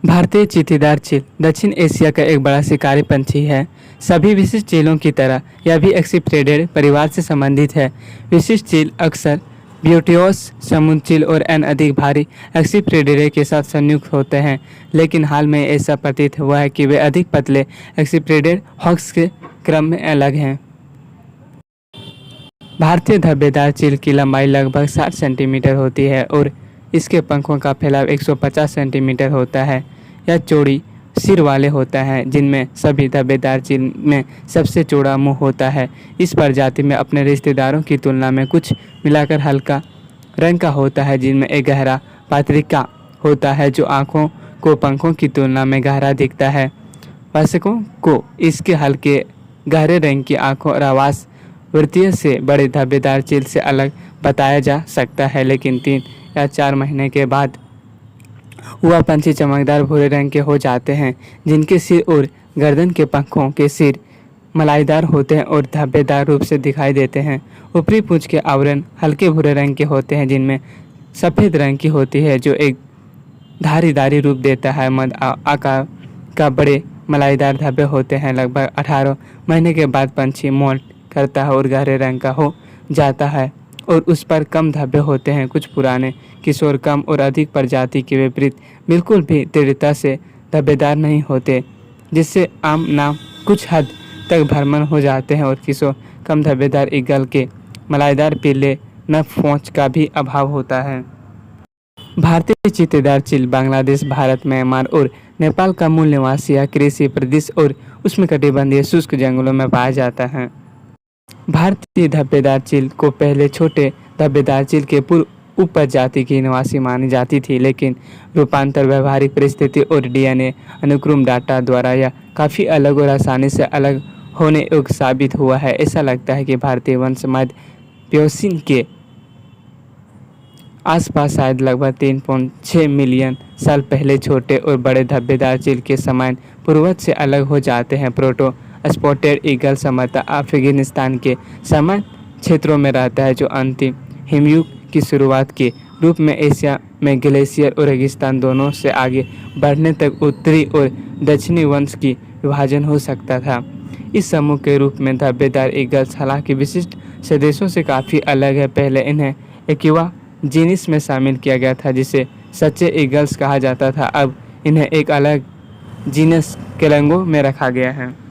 भारतीय चींटीदार चील दक्षिण एशिया का एक बड़ा शिकारी पंछी है। सभी विशिष्ट चीलों की तरह यह भी एक्सिप्टेरिडे परिवार से संबंधित है। विशिष्ट चील अक्सर ब्यूटियोस समुद्र चील और अन्य अधिक भारी एक्सिप्टेरिडे के साथ संयुक्त होते हैं, लेकिन हाल में ऐसा प्रतीत हुआ है कि वे अधिक पतले एक्सिप्टेरिडे हॉक्स के क्रम में अलग हैं। भारतीय धब्बेदार चील की लंबाई लगभग 60 सेंटीमीटर होती है और इसके पंखों का फैलाव 150 सेंटीमीटर होता है। यह चौड़ी सिर वाले होता है, जिनमें सभी धब्बेदार चील में सबसे चौड़ा मुंह होता है। इस प्रजाति में अपने रिश्तेदारों की तुलना में कुछ मिलाकर हल्का रंग का होता है, जिनमें एक गहरा पात्रिका होता है जो आँखों को पंखों की तुलना में गहरा दिखता है। वयस्कों को इसके हल्के गहरे रंग की आँखों और आवाज़ वृत्तियों से बड़े धब्बेदार चील से अलग बताया जा सकता है, लेकिन 3 या 4 महीने के बाद वह पंछी चमकदार भूरे रंग के हो जाते हैं, जिनके सिर और गर्दन के पंखों के सिर मलाईदार होते हैं और धब्बेदार रूप से दिखाई देते हैं। ऊपरी पूंछ के आवरण हल्के भूरे रंग के होते हैं, जिनमें सफ़ेद रंग की होती है जो एक धारीदारी रूप देता है। मध्य आकार का बड़े मलाईदार धब्बे होते हैं। लगभग 18 महीने के बाद पंछी मोल्ट करता है और गहरे रंग का हो जाता है और उस पर कम धब्बे होते हैं। कुछ पुराने किशोर कम और अधिक प्रजाति के विपरीत बिल्कुल भी दृढ़ता से धब्बेदार नहीं होते, जिससे आम नाम कुछ हद तक भ्रमण हो जाते हैं और किशोर कम धब्बेदार ईगल के मलाईदार पीले नफ पूंछ का भी अभाव होता है। भारतीय चींटीदार चील बांग्लादेश, भारत, म्यांमार और नेपाल का मूल निवासी है। कृषि प्रदेश और उष्णकटिबंधीय शुष्क जंगलों में पाया जाता है। भारतीय धब्बेदार चील को पहले छोटे धब्बेदार चील के पूर्व उपप्रजाति की निवासी मानी जाती थी, लेकिन रूपांतर, व्यवहारिक परिस्थिति और डीएनए अनुक्रम डाटा द्वारा यह काफ़ी अलग और आसानी से अलग होने योग्य साबित हुआ है। ऐसा लगता है कि भारतीय वंश मध्य प्योसीन के आसपास शायद लगभग 3.6 मिलियन साल पहले छोटे और बड़े धब्बेदार चील के समान पूर्वज से अलग हो जाते हैं। प्रोटो स्पॉटेड ईगल संभवतः अफगानिस्तान के समान क्षेत्रों में रहता है, जो अंतिम हिमयुग की शुरुआत के रूप में एशिया में ग्लेशियर और रेगिस्तान दोनों से आगे बढ़ने तक उत्तरी और दक्षिणी वंश की विभाजन हो सकता था। इस समूह के रूप में धब्बेदार ईगल्स हालांकि विशिष्ट सदस्यों से काफ़ी अलग है। पहले इन्हें एक्वा जीनस में शामिल किया गया था, जिसे सच्चे ईगल्स कहा जाता था। अब इन्हें एक अलग जीनस केलंगो में रखा गया है।